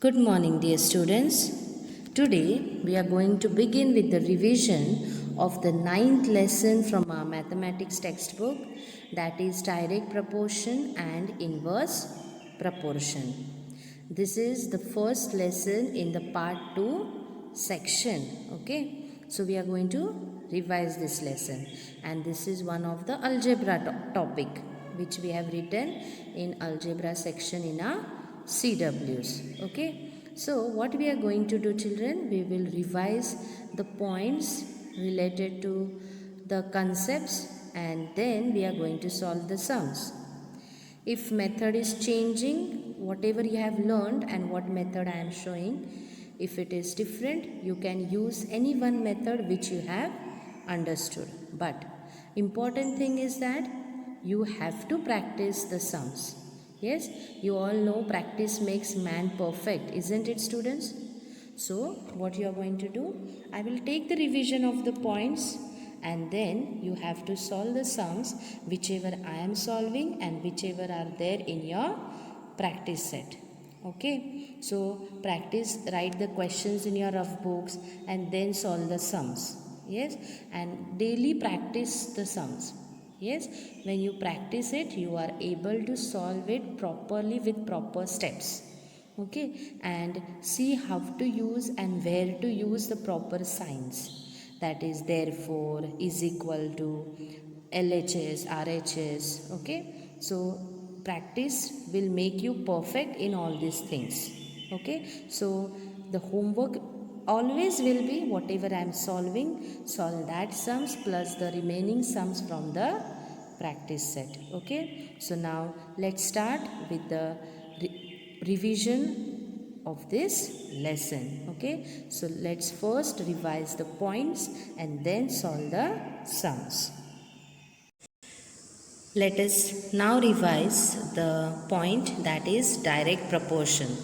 Good morning, dear students. Today we are going to begin with the revision of the ninth lesson from our mathematics textbook, that is direct proportion and inverse proportion. This is the first lesson in the part 2 section. Okay, so we are going to revise this lesson, and this is one of the algebra topic which we have written in algebra section in our CWs. Okay, so what we are going to do, children, we will revise the points related to the concepts, and then we are going to solve the sums. If method is changing, whatever you have learned and what method I am showing, if it is different, you can use any one method which you have understood. But important thing is that you have to practice the sums. Yes, you all know practice makes man perfect, isn't it, students? So what you are going to do, I will take the revision of the points, and then you have to solve the sums whichever I am solving and whichever are there in your practice set. Okay, so practice, write the questions in your rough books and then solve the sums. Yes, and daily practice the sums. Yes, when you practice it, you are able to solve it properly with proper steps. Okay, and see how to use and where to use the proper signs, that is therefore, is equal to, LHS, RHS. Okay, so practice will make you perfect in all these things. Okay, so the homework always will be whatever I am solving, solve that sums plus the remaining sums from the practice set. Okay, so now let's start with the revision of this lesson. Okay, so let's first revise the points and then solve the sums. Let us now revise the point, that is direct proportion.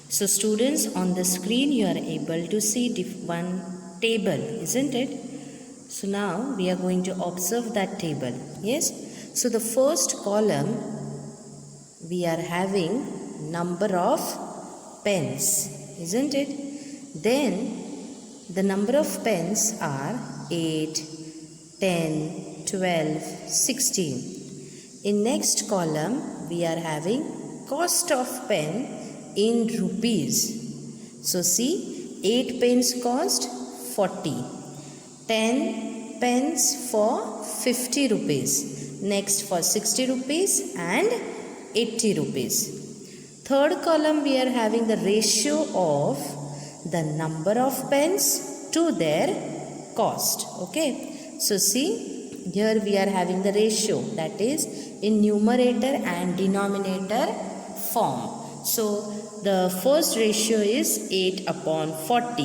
So students, on the screen you are able to see one table, isn't it? So now we are going to observe that table. Yes, so the first column we are having number of pens, isn't it? Then the number of pens are 8, 10, 12, 16. In next column we are having cost of pen in rupees. So see, 8 pens cost 40, 10 pens for 50 rupees, next for 60 rupees and 80 rupees. Third column we are having the ratio of the number of pens to their cost. Okay, so see, here we are having the ratio, that is in numerator and denominator form. So the first ratio is 8 upon 40,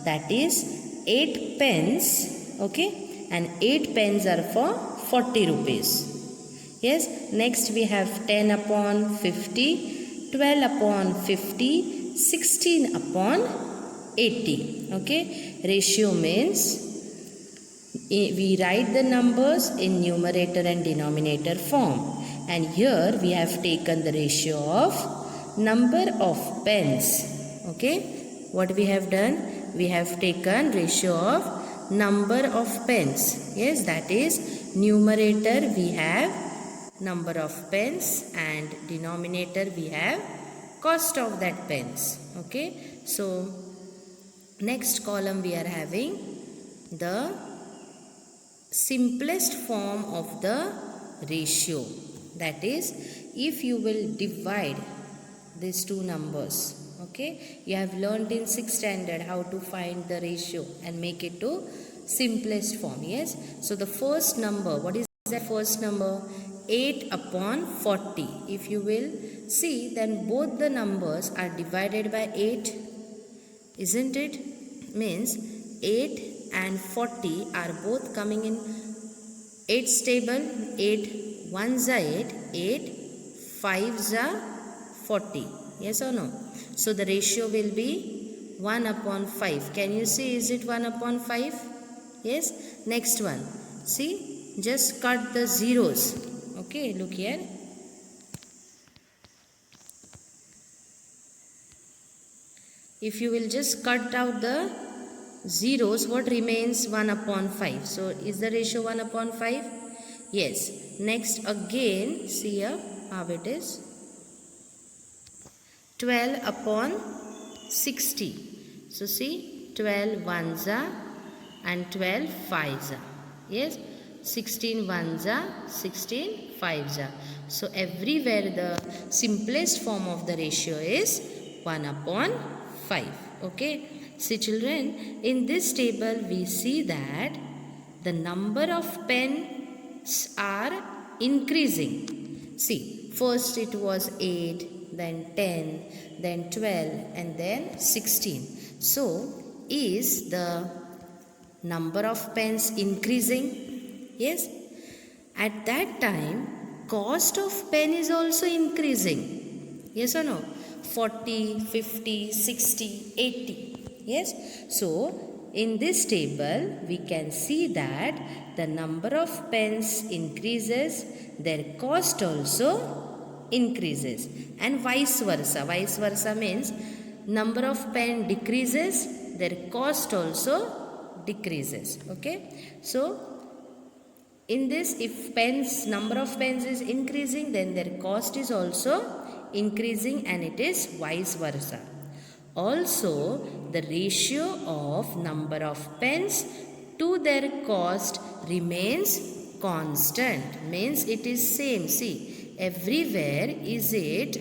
that is 8 pens. Okay, and 8 pens are for 40 rupees. Yes, next we have 10 upon 50, 12 upon 50, 16 upon 80. Okay, ratio means we write the numbers in numerator and denominator form, and here we have taken the ratio of number of pens. Okay, what we have done, we have taken ratio of number of pens. Yes, that is numerator we have number of pens and denominator we have cost of that pens. Okay, so next column we are having the simplest form of the ratio, that is if you will divide these two numbers. Okay, you have learned in 6th standard how to find the ratio and make it to simplest form. Yes, so the first number, what is that first number? 8 upon 40. If you will see, then both the numbers are divided by 8, isn't it? Means 8 and 40 are both coming in 8's table. 8 1s are 8, 8 5s are 40. Yes or no? So the ratio will be 1 upon 5. Can you see, is it 1 upon 5? Yes. Next one, see, just cut the zeros. Okay, look here. if you will just cut out the zeros, what remains? 1 upon 5. So is the ratio 1 upon 5? Yes. Next again, see here how it is. 12 upon 60. So see, 12 ones are and 12 fives are. Yes, 16 ones are, 16 fives are. So everywhere the simplest form of the ratio is 1 upon 5. Okay. See children, in this table we see that the number of pens are increasing. See, first it was 8, then 10, then 12 and then 16. So, is the number of pens increasing? Yes. At that time, cost of pen is also increasing. Yes or no? 40, 50, 60, 80. Yes. So, in this table, we can see that the number of pens increases, their cost also increases, and vice versa. Vice versa means number of pen decreases, their cost also decreases. Okay. So, in this, if number of pens is increasing, then their cost is also increasing, and it is vice versa. Also, the ratio of number of pens to their cost remains constant. Means it is same. See, everywhere is it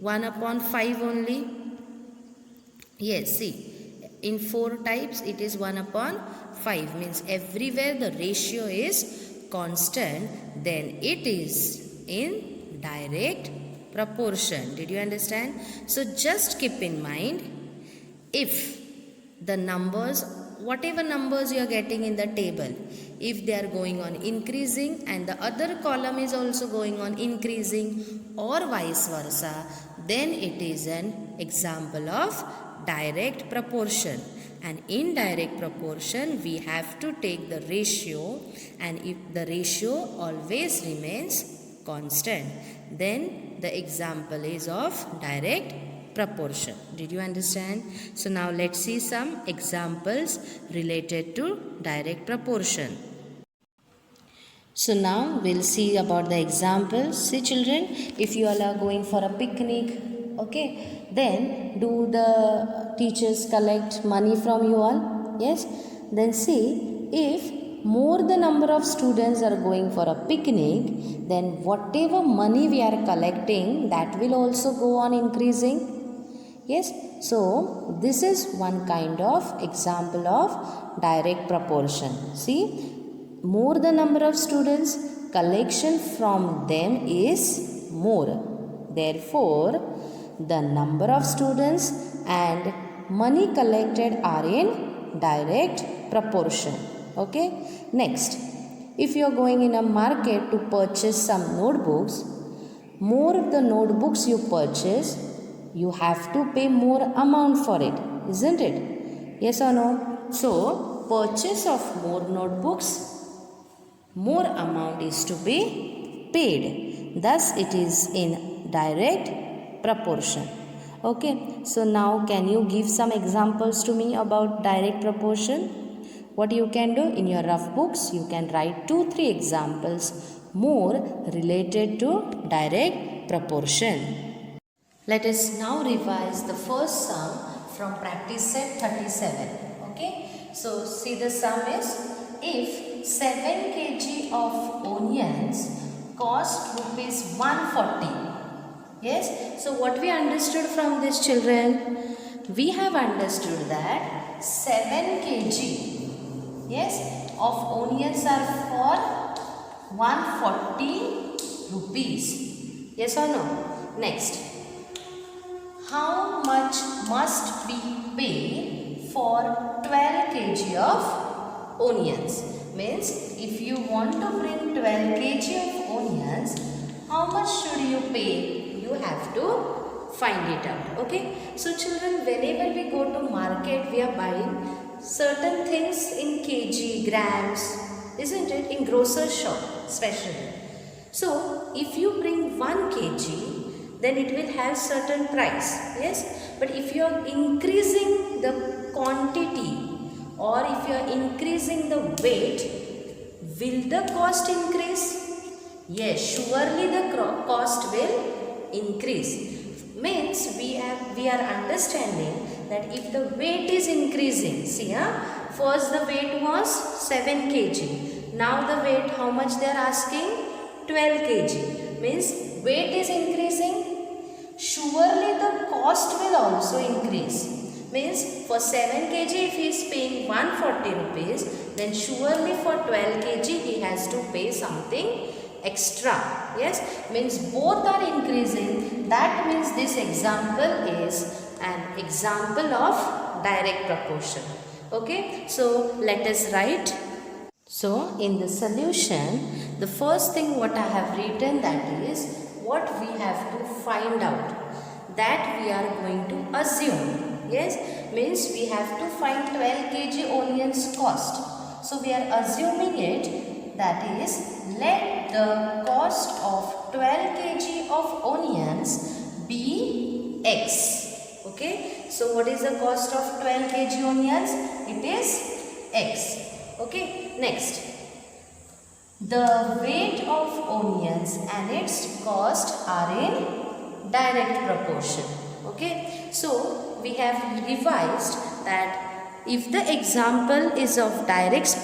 1 upon 5 only? Yes, see, in 4 types it is 1 upon 5. Means everywhere the ratio is constant, then it is in direct proportion. Did you understand? So just keep in mind, if the numbers, whatever numbers you are getting in the table, if they are going on increasing and the other column is also going on increasing or vice versa, then it is an example of direct proportion. And in direct proportion, we have to take the ratio, and if the ratio always remains constant, then the example is of direct proportion. Did you understand? So now let's see some examples related to direct proportion. So now we'll see about the examples. See children, if you all are going for a picnic, okay, then do the teachers collect money from you all? Yes. Then see, if more the number of students are going for a picnic, then whatever money we are collecting, that will also go on increasing. Yes. So this is one kind of example of direct proportion. See, more the number of students, collection from them is more. Therefore, the number of students and money collected are in direct proportion. Okay. Next, if you are going in a market to purchase some notebooks, more the notebooks you purchase, you have to pay more amount for it, isn't it? Yes or no? So, purchase of more notebooks, more amount is to be paid. Thus, it is in direct proportion. Okay. So, now can you give some examples to me about direct proportion? What you can do in your rough books, you can write 2-3 examples more related to direct proportion. Let us now revise the first sum from practice set 37. Okay. So, see the sum is, if 7 kg of onions cost rupees 140. Yes. So, what we understood from this children? We have understood that 7 kg, yes, of onions are for 140 rupees. Yes or no? Next, how much must we pay for 12 kg of onions? Means, if you want to bring 12 kg of onions, how much should you pay? You have to find it out. Okay. So children, whenever we go to market, we are buying certain things in kg, grams, isn't it? In grocer's shop especially. So if you bring 1 kg, then it will have certain price. Yes. But if you are increasing the quantity or if you are increasing the weight, will the cost increase? Yes, surely the cost will increase. Means we are understanding that if the weight is increasing, see, first the weight was 7 kg. Now the weight, how much they are asking? 12 kg. Means weight is increasing. Surely the cost will also increase. Means for 7 kg if he is paying 140 rupees, then surely for 12 kg he has to pay something extra. Yes, means both are increasing. That means this example is an example of direct proportion. Okay, so let us write. So in the solution, the first thing what I have written, that is what we have to find out, that we are going to assume. Yes, means we have to find 12 kg onions cost. So we are assuming it, that is, let the cost of 12 kg of onions be X. Okay, so what is the cost of 12 kg onions? It is X. Okay, next, the weight of onions and its cost are in direct proportion. Okay, so we have revised that if the example is of direct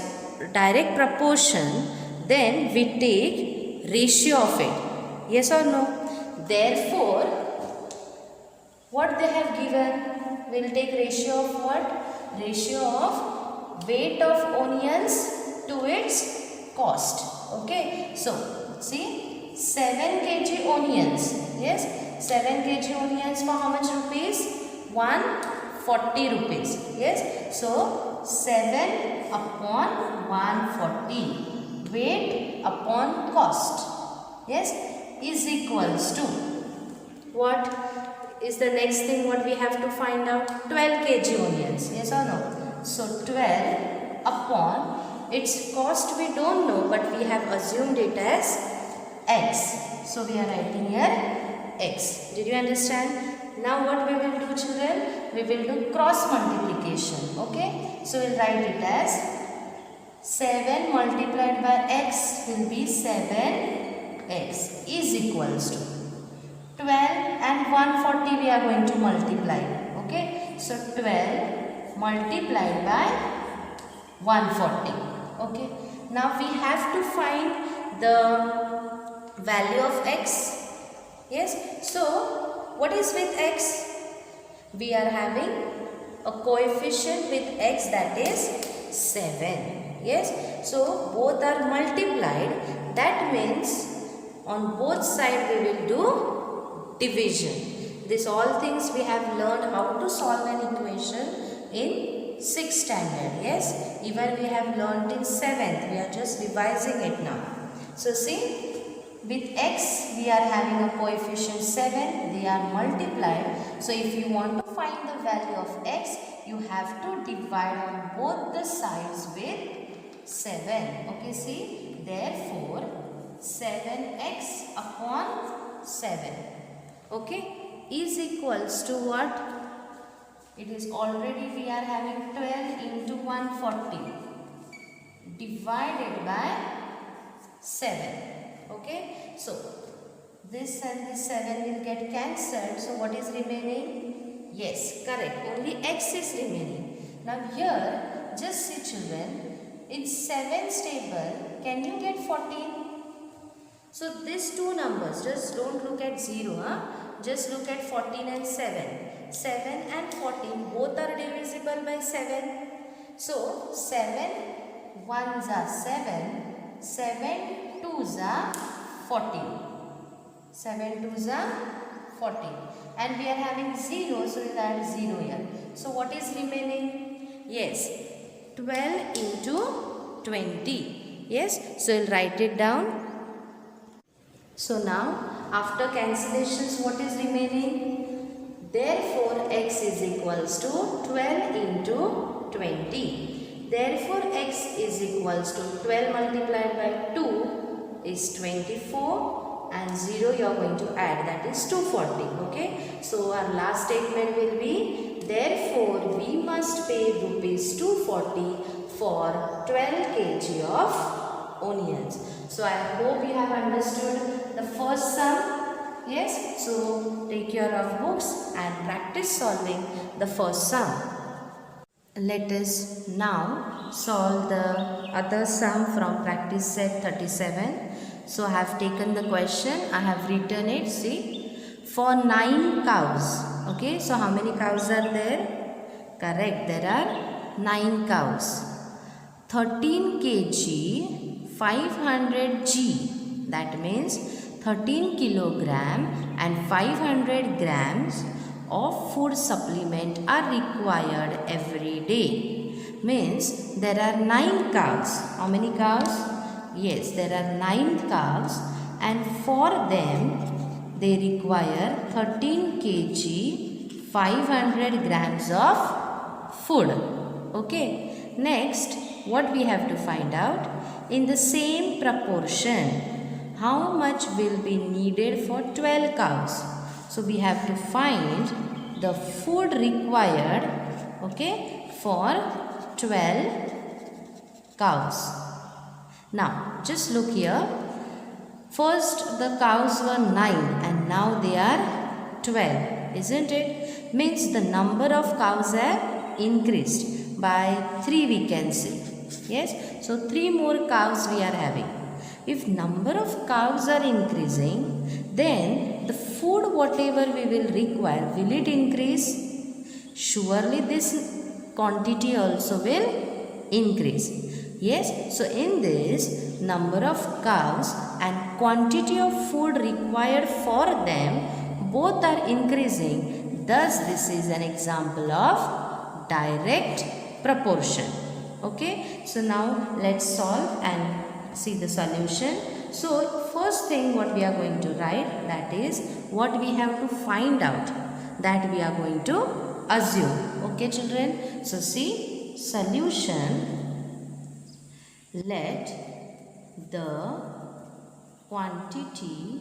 proportion, then we take ratio of it. Yes or no? Therefore, what they have given, we will take ratio of what? Ratio of weight of onions to its cost. Okay, so see, 7 kg onions. Yes, 7 kg onions for how much rupees? 140 rupees. Yes, so 7 upon 140, weight upon cost, yes, is equals to what is the next thing what we have to find out? 12 kg onions. Yes or no? So 12 upon its cost we don't know, but we have assumed it as X. So we are writing here X. Did you understand? Now what we will do, children? We will do cross multiplication. Okay. So we will write it as 7 multiplied by X will be 7X is equals to 12 and 140 we are going to multiply. Okay. So 12 multiplied by 140. Okay. Now we have to find the value of X. Yes. So what is with X? We are having a coefficient with X, that is 7. Yes. So both are multiplied. That means on both sides we will do division. This all things we have learned how to solve an equation in 6th standard. Yes. Even we have learned in 7th. We are just revising it now. So see, with X we are having a coefficient 7. They are multiplied. So if you want to find the value of X, you have to divide on both the sides with 7. Okay, see, therefore 7x upon 7, okay, is equals to what? It is already we are having 12 into 140 divided by 7. Okay, so this and this 7 will get cancelled. So what is remaining? Yes, correct. Only x is remaining. Now here, just see children, in 7's table, can you get 14? So these two numbers, just don't look at 0. Just look at 14 and 7. 7 and 14 both are divisible by 7. So 7 1s are 7, 7 2s are 14. 7 2s are 14. And we are having 0, so we will add 0 here. So what is remaining? Yes, 12 into 20. Yes, so we will write it down. So now after cancellations, what is remaining? Therefore x is equals to 12 into 20. Therefore x is equals to 12 multiplied by 2 is 24 and 0 you are going to add, that is 240. Okay. So our last statement will be must pay rupees 240 for 12 kg of onions. So I hope you have understood the first sum. Yes, so take care of books and practice solving the first sum. Let us now solve the other sum from practice set 37. So I have taken the question, I have written it, see, for 9 cows. Okay, so how many cows are there? Correct, there are 9 cows. 13 kg 500 g, that means 13 kilogram and 500 grams of food supplement are required every day. Means there are 9 cows. How many cows? Yes, there are 9 cows, and for them they require 13 kg 500 grams of food. Okay. Next, what we have to find out? In the same proportion, how much will be needed for 12 cows? So we have to find the food required, okay, for 12 cows. Now just look here. First the cows were 9 and now they are 12, isn't it? Means the number of cows have increased by 3, we can say. Yes, so 3 more cows we are having. If number of cows are increasing, then the food whatever we will require, will it increase? Surely this quantity also will increase. Yes, so in this, number of cows and quantity of food required for them both are increasing. Thus this is an example of direct proportion. Okay, so now let's solve and see the solution. So first thing what we are going to write, that is what we have to find out, that we are going to assume. Okay children, so see, solution, let the quantity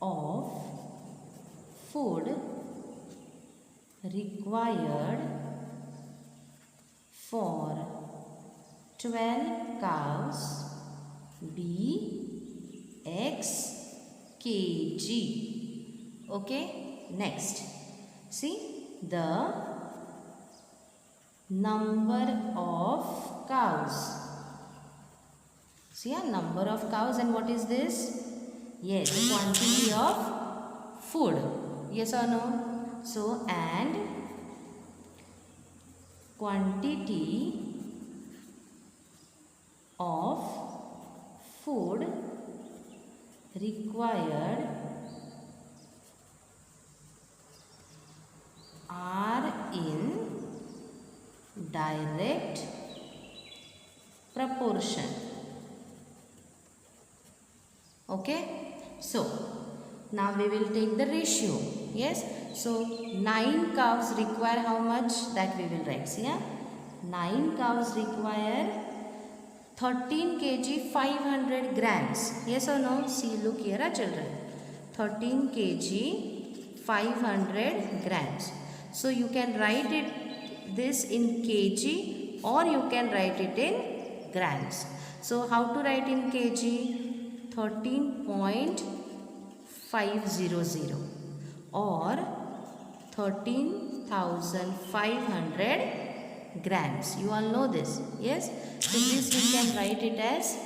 of food required for 12 cows be X kg. Okay, next, see, the number of cows. See, a number of cows, and what is this? Yes, quantity of food. Yes or no? So, and quantity of food required are in direct proportion. Okay, so now we will take the ratio. Yes, so 9 cows require how much? That we will write. See, yeah? 9 cows require 13 kg 500 grams. Yes or no? See, look here, children. 13 kg 500 grams. So you can write it this in kg or you can write it in grams. So how to write in kg? 13.500 or 13,500 grams. You all know this. Yes. So this we can write it as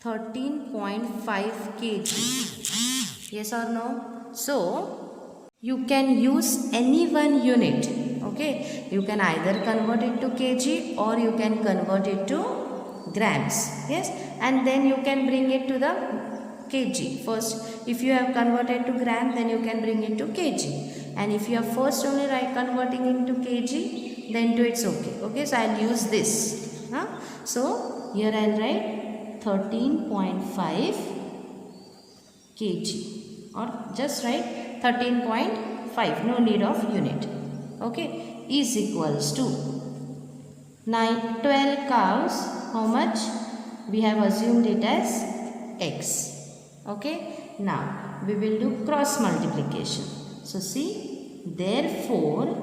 13.5 kg. Yes or no? So you can use any one unit. Okay. You can either convert it to kg or you can convert it to grams. Yes, and then you can bring it to the kg. First, if you have converted to gram, then you can bring it to kg. And if you are first only converting into kg, then to it's okay. Okay, so I'll use this. So here I'll write 13.5 kg or just write 13.5. No need of unit. Okay, is equals to 12 cows. How much? We have assumed it as x. Okay. Now we will do cross multiplication. So see, Therefore,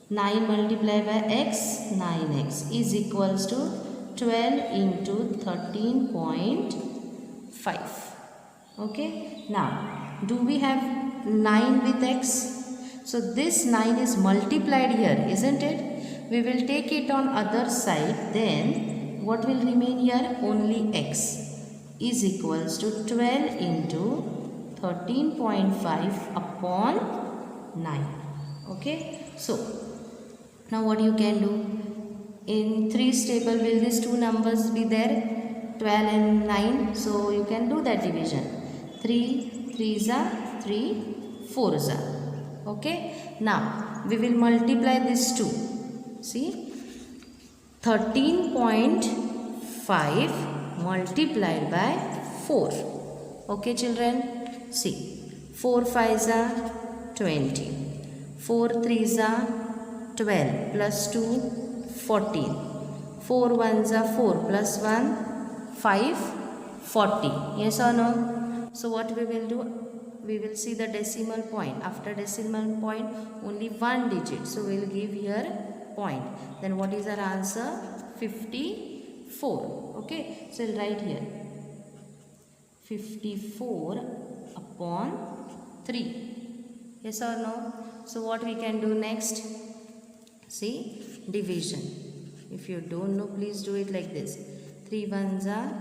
9 multiplied by x, 9x is equals to 12 into 13.5. Okay. Now, do we have 9 with x? So, this 9 is multiplied here, isn't it? We will take it on other side. Then, what will remain here? Only x is equals to 12 into 13.5 upon 9. Okay. So, now what you can do? In 3's table, will these two numbers be there? 12 and 9. So, you can do that division. 3 3s are 3, 4s are. Okay. Now, we will multiply these two. See, 13.5 multiplied by 4. Okay, children. See, 4 5s are 20. 4 3s are 12 plus 2, 14. 4 1s are 4 plus 1, 5, 40. Yes or no? So, what we will do? We will see the decimal point. After decimal point, only one digit. So, we will give here point. Then, what is our answer? 54. Okay. So, we will write here 54 upon 3. Yes or no? So, what we can do next? See, division. If you don't know, please do it like this. 3 1s are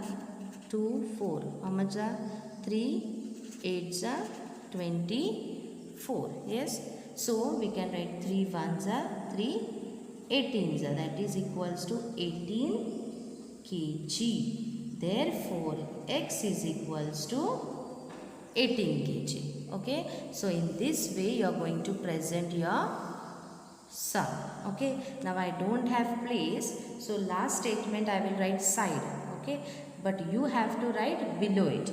2, 4. How much are? 3 8s are 24. Yes. So, we can write 3 1s are 3 18s are. That is equals to 18 kg. Therefore, x is equals to 18 kg. Okay. So, in this way, you are going to present your sum. Okay. Now, I don't have place. So, last statement I will write side. Okay. But you have to write below it.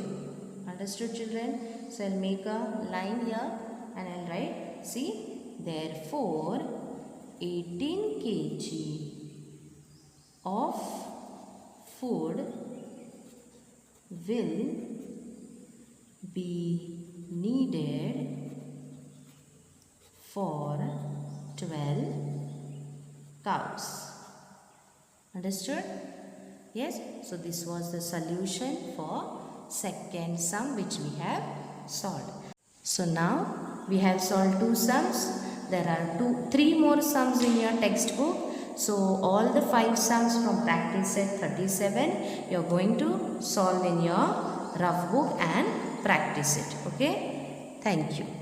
Understood, children? So, I'll make a line here and I'll write, see, therefore, 18 kg of food will be needed for 12 cows. Understood? Yes. So, this was the solution for second sum which we have solved. So, now we have solved 2 sums. There are 3 more sums in your textbook. So, all the 5 sums from practice set 37 you are going to solve in your rough book and practice it. Okay. Thank you.